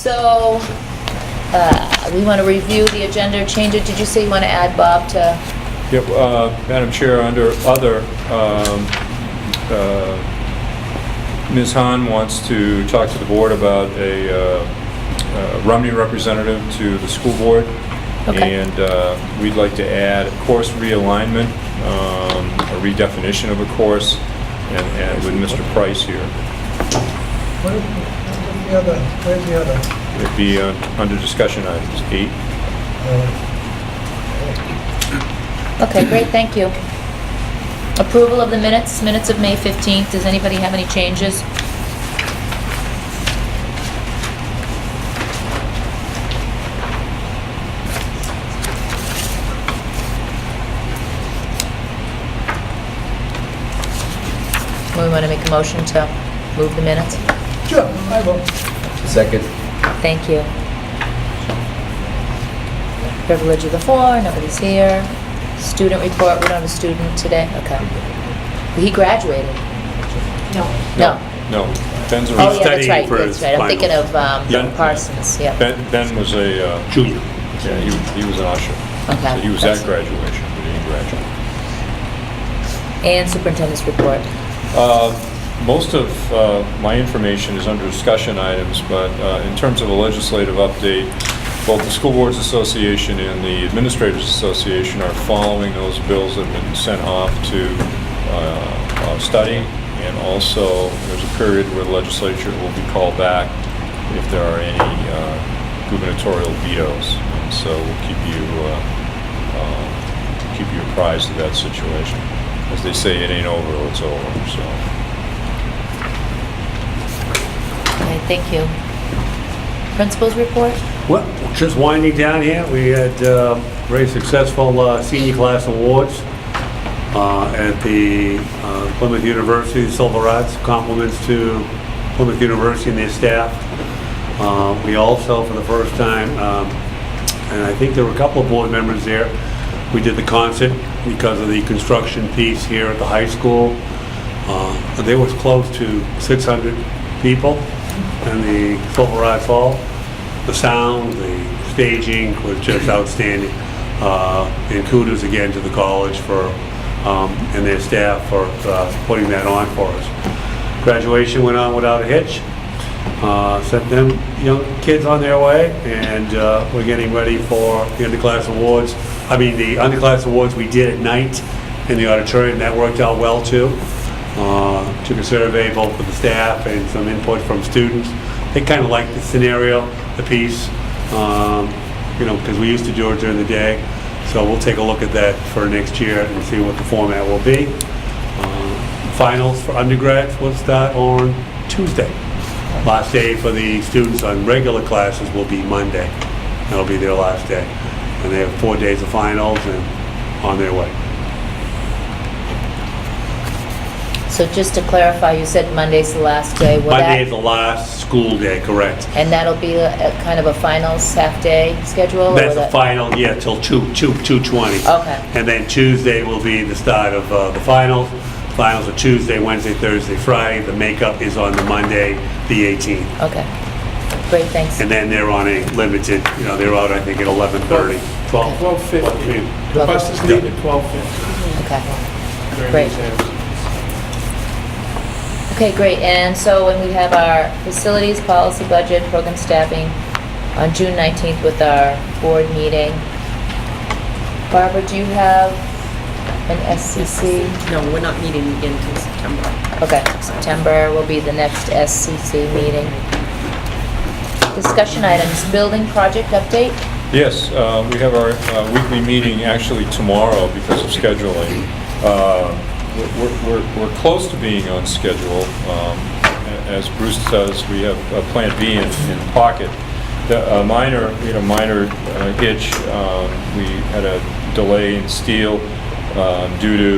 So, we want to review the agenda, change it. Did you say you want to add Bob to? Yep, Madam Chair, under other, Ms. Hahn wants to talk to the board about a Rumney representative to the school board. Okay. And we'd like to add course realignment, a redefinition of a course, and with Mr. Price here. Where's the other? It'd be under discussion items 8. Okay, great, thank you. Approval of the minutes of May 15th. Does anybody have any changes? We want to make a motion to move the minutes? Sure, I will. Second. Thank you. Privilege of the floor, nobody's here. Student report, we don't have a student today, okay. He graduated. No. No, Ben's a... Oh, yeah, that's studying right, for that's his right. I'm thinking of Yeah. Parsons, yeah. Ben was a... Junior. Yeah, he was an usher. Okay. So he was at graduation, but he didn't graduate. And superintendent's report. Most of my information is under discussion items, but in terms of a legislative update, both the School Boards Association and the Administrators Association are following those bills that have been sent off to study, and also there's a period where the legislature will be called back if there are any gubernatorial vetoes. And so we'll keep you apprised of that situation. As they say, it ain't over till it's over, so. Okay, thank you. Principal's report? Well, just winding down here, we had very successful senior class awards at the Plymouth University Silver Arts. Compliments to Plymouth University and their staff. We also, for the first time, and I think there were a couple of board members there, we did the concert because of the construction piece here at the high school. There was close to 600 people in the Silver Arts Hall. The sound, the staging was just outstanding. And kudos again to the college for and their staff for putting that on for us. Graduation went on without a hitch. Sent them young kids on their way, and we're getting ready for the underclass awards. I mean, the underclass awards we did at night in the auditorium. That worked out well too. Took a survey both with the staff and some input from students. They kind of liked the scenario, the piece, because we used to do it during the day. So we'll take a look at that for next year and see what the format will be. Finals for undergrads will start on Tuesday. Last day for the students on regular classes will be Monday. That'll be their last day. And they have 4 days of finals and on their way. So just to clarify, you said Monday's the last day. Monday is the last school day, correct. And that'll be a kind of a finals half-day schedule? or That's will the final, yeah, till 2:20. Okay. And then Tuesday will be the start of the finals. Finals are Tuesday, Wednesday, Thursday, Friday. The makeup is on the Monday, the 18th. Okay. Great, thanks. And then they're on a limited, they're out, I think, at 11:30. 12:50. The buses leave at 12:50. Okay. Great. Okay, great. And so when we have our facilities, policy, budget, program staffing on June 19th with our board meeting. Barbara, do you have an SCC? No, we're not meeting again until September. Okay, September will be the next SCC meeting. Discussion items, building project update? Yes, we have our weekly meeting actually tomorrow because of scheduling. We're close to being on schedule. As Bruce says, we have Plan B in pocket. We had a minor hitch. We had a delay in steel due to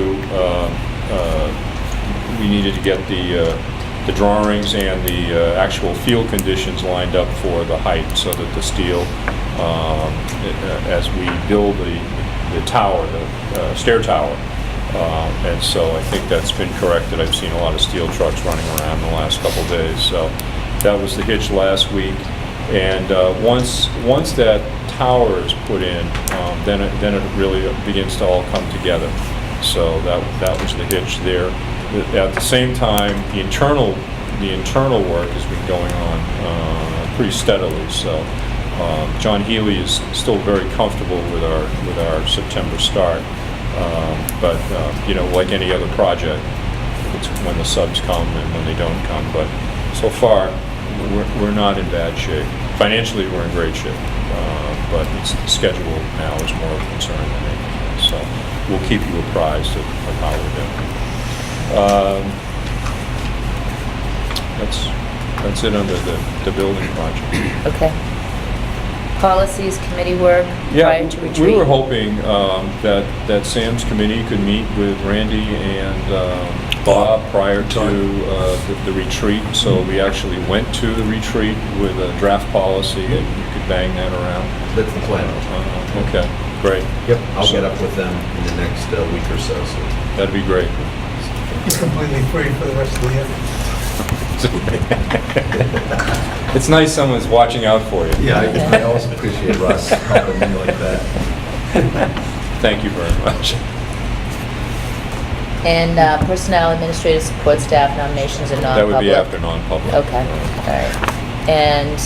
we needed to get the drawings and the actual field conditions lined up for the height, so that the steel, as we build the tower, the stair tower. And so I think that's been corrected. I've seen a lot of steel trucks running around in the last couple of days. So that was the hitch last week. And once that tower is put in, then it really begins to all come together. So that was the hitch there. At the same time, the internal work has been going on pretty steadily. So John Healy is still very comfortable with our September start. But like any other project, it's when the subs come and when they don't come. But so far, we're not in bad shape. Financially, we're in great shape. But it's the schedule now is more of a concern than anything. So we'll keep you apprised of how we're doing. That's it under the building project. Okay. Policies, committee work prior to retreat? We were hoping that Sam's committee could meet with Randy and Bob prior to the retreat. So we actually went to the retreat with a draft policy, and you could bang that around. That's the plan. Okay, great. Yep, I'll get up with them in the next week or so. That'd be great. He's completely free for the rest of the year. It's nice someone's watching out for you. Yeah, I always appreciate Russ helping me like that. Thank you very much. And personnel, administrative support staff nominations and That non-public? would be after non-public. Okay, all right. And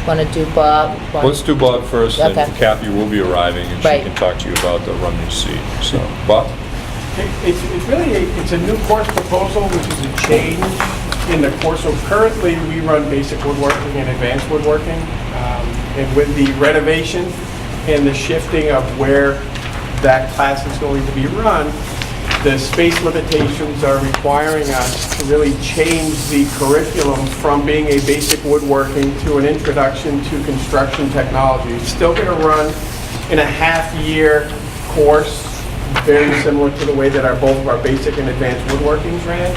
want to do Bob? Let's do Bob first, and Okay. Kathy will be arriving, and she Right. can talk to you about the Rumney seat. So, Bob? It's really, it's a new course proposal, which is a change in the course. So currently, we run basic woodworking and advanced woodworking. And with the renovation and the shifting of where that class is going to be run, the space limitations are requiring us to really change the curriculum from being a basic woodworking to an introduction to construction technology. It's still going to run in a half-year course, very similar to the way that both of our basic and advanced woodworkings ran,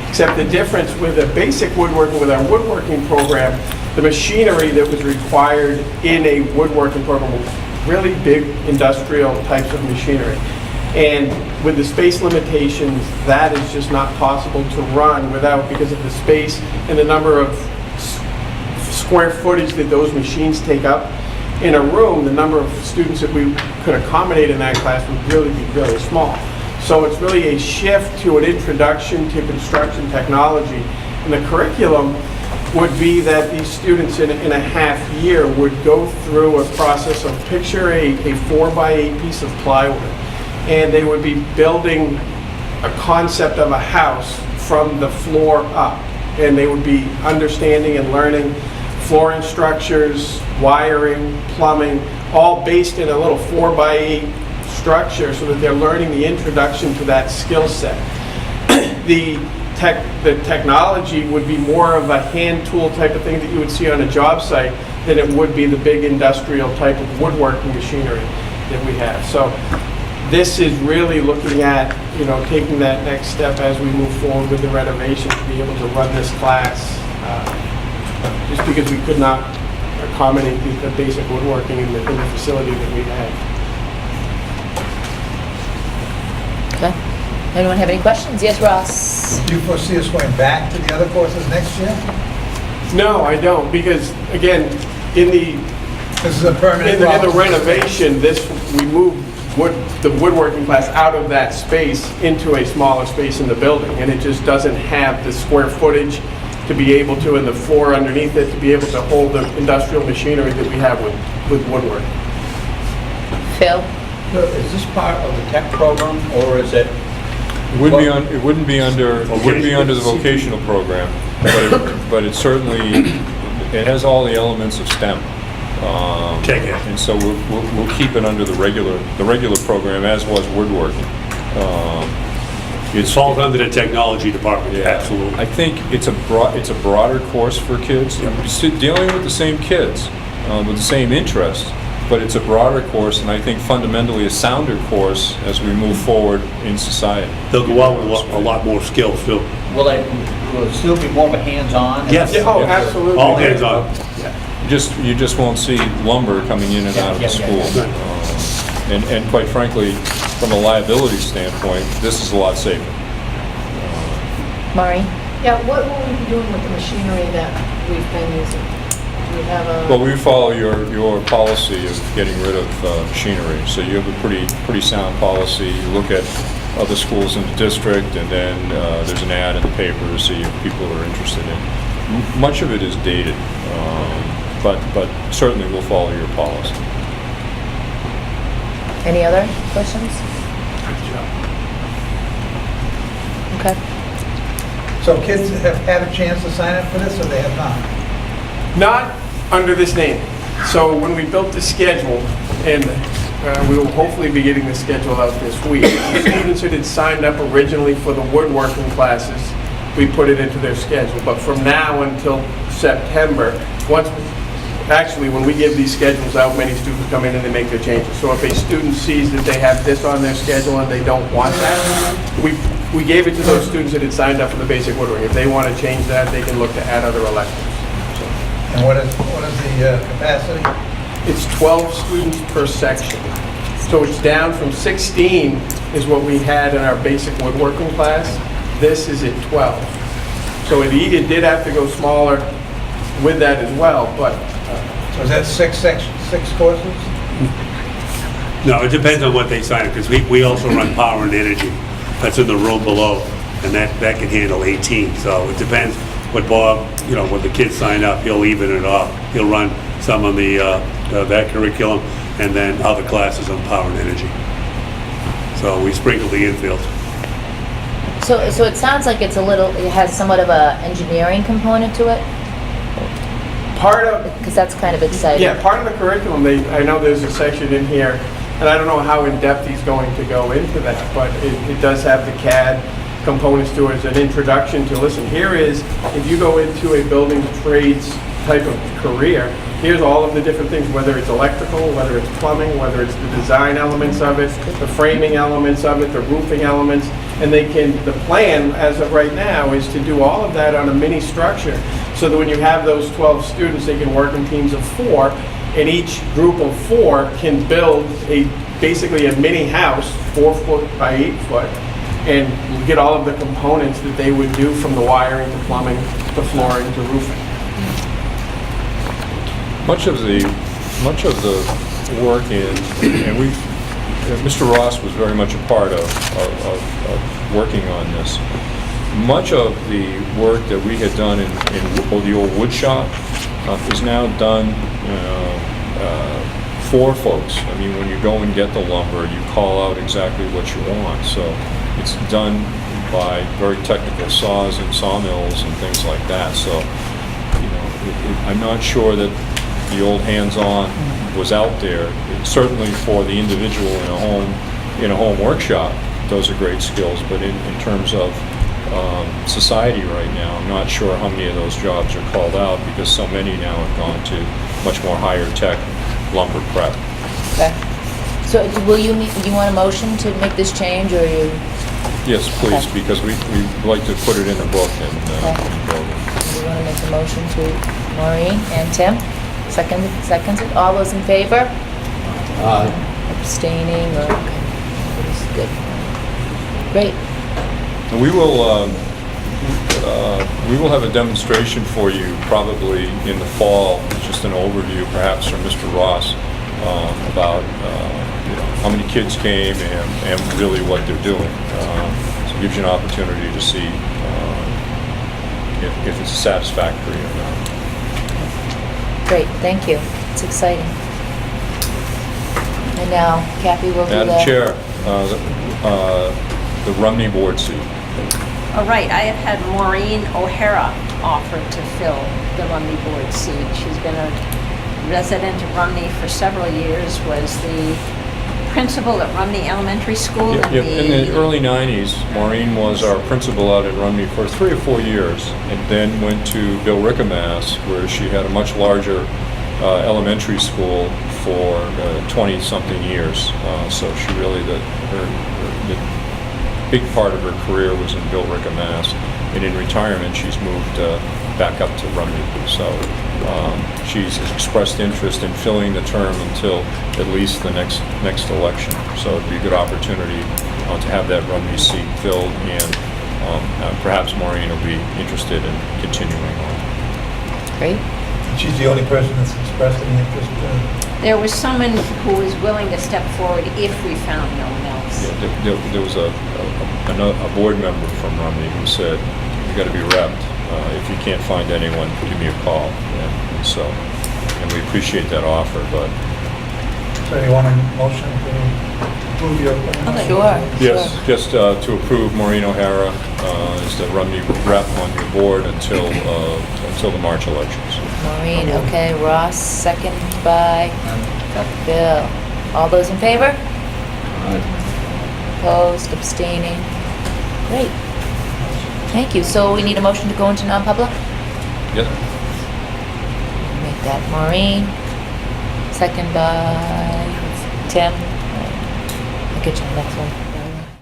except the difference with a basic woodworking, with our woodworking program, the machinery that was required in a woodworking program was really big industrial types of machinery. And with the space limitations, that is just not possible to run without, because of the space and the number of square footage that those machines take up in a room. The number of students that we could accommodate in that class would really be really small. So it's really a shift to an introduction to construction technology. And the curriculum would be that these students in a half year would go through a process of picture a 4x8 piece of plywood, and they would be building a concept of a house from the floor up. And they would be understanding and learning flooring structures, wiring, plumbing, all based in a little 4x8 structure, so that they're learning the introduction to that skill set. The technology would be more of a hand tool type of thing that you would see on a job site than it would be the big industrial type of woodworking machinery that we have. So this is really looking at, taking that next step as we move forward with the renovation to be able to run this class, just because we could not accommodate the basic woodworking in the facility that we had. Okay. Anyone have any questions? Yes, Ross? Do you foresee us going back to the other courses next year? No, I don't, because again, in the This is a permanent In the problem. renovation, we moved the woodworking class out of that space into a smaller space in the building, and it just doesn't have the square footage to be able to, and the floor underneath it, to be able to hold the industrial machinery that we have with woodwork. Phil? So is this part of the tech program, or is it? It wouldn't be under the vocational program, but it certainly, it has all the elements of STEM. Take it. And so we'll keep it under the regular program, as was woodworking. It falls under the technology department, Yeah. absolutely. I think it's a broader course for kids. You're dealing with the same kids, with the same interests, but it's a broader course, and I think fundamentally a sounder course as we move forward in society. They'll go out with a lot more skills, too. Will it still be more of a hands-on? Yes. Yeah, oh, absolutely. All hands on. You just won't see lumber coming in and out of the school. And quite frankly, from a liability standpoint, this is a lot safer. Maureen? Yeah, what will we be doing with the machinery that we've been using? We have a... Well, we follow your policy of getting rid of machinery, so you have a pretty sound policy. You look at other schools in the district, and then there's an ad in the paper to see if people are interested in. Much of it is dated, but certainly we'll follow your policy. Any other questions? Okay. So kids have had a chance to sign up for this, or they have not? Not under this name. So when we built the schedule, and we will hopefully be getting the schedule out this week, the students that had signed up originally for the woodworking classes, we put it into their schedule. But from now until September, actually, when we give these schedules out, many students come in and they make their changes. So if a student sees that they have this on their schedule and they don't want that, we gave it to those students that had signed up for the basic woodworking. If they want to change that, they can look to add other electives. And what is the capacity? It's 12 students per section. So it's down from 16 is what we had in our basic woodworking class. This is at 12. So it did have to go smaller with that as well, but So is that six courses? No, it depends on what they sign up, because we also run power and energy. That's in the room below, and that can handle 18. So it depends what Bob, when the kids sign up, he'll even it off. He'll run some on that curriculum, and then other classes on power and energy. So we sprinkle the infield. So it sounds like it has somewhat of a engineering component to it, part of, because that's kind of exciting. yeah, part of the curriculum, I know there's a section in here, and I don't know how in-depth he's going to go into that, but it does have the CAD components to it as an introduction to, listen, here is, if you go into a building trades type of career, here's all of the different things, whether it's electrical, whether it's plumbing, whether it's the design elements of it, the framing elements of it, the roofing elements, and the plan as of right now is to do all of that on a mini structure, so that when you have those 12 students, they can work in teams of 4, and each group of 4 can build basically a mini house, 4 foot by 8 foot, and you get all of the components that they would do, from the wiring to plumbing to flooring to roofing. Much of the work and Mr. Ross was very much a part of working on this. Much of the work that we had done in the old wood shop is now done for folks. I mean, when you go and get the lumber, you call out exactly what you want. So it's done by very technical saws and sawmills and things like that. So, I'm not sure that the old hands-on was out there. Certainly for the individual in a home workshop, those are great skills. But in terms of society right now, I'm not sure how many of those jobs are called out, because so many now have gone to much more higher tech lumber prep. Okay. So you want a motion to make this change, or you? Yes, please, Okay. because we'd like to put it in the book and Okay. build it. You want to make a motion to Maureen and Tim? Seconds it? All those in favor? Abstaining, or, okay. This is good. Great. And we will have a demonstration for you probably in the fall, just an overview perhaps from Mr. Ross about how many kids came and really what they're doing. So it gives you an opportunity to see if it's satisfactory or not. Great, thank you. It's exciting. And now Kathy will do the... Madam Chair, the Rumney Board seat. All right, I have had Maureen O'Hara offer to fill the Rumney Board seat. She's been a resident of Rumney for several years, was the principal at Rumney Elementary School In the early 90s, Maureen was our principal out at Rumney for 3 or 4 years, and then went to Bill Ricamass, where she had a much larger elementary school for 20-something years. So she really, the big part of her career was in Bill Ricamass, and in retirement she's moved back up to Rumney. So she's expressed interest in filling the term until at least the next election. So it'd be a good opportunity to have that Rumney seat filled, and perhaps Maureen will be interested in continuing on. Great. She's the only person that's expressed any interest. There was someone who was willing to step forward if we found no one else. Yeah, there was a board member from Romney who said, you got to be repped. If you can't find anyone, give me a call. And so, and we appreciate that offer, but So you want a motion to approve your appointment? Sure. yes, just to approve Maureen O'Hara as the Romney rep on your board until the March elections. Maureen, okay, Ross, second by Bill. All those in favor? Opposed, abstaining? Great. Thank you. So we need a motion to go into non-public? Yes? Make that Maureen, second by Tim. I'll get you the next one.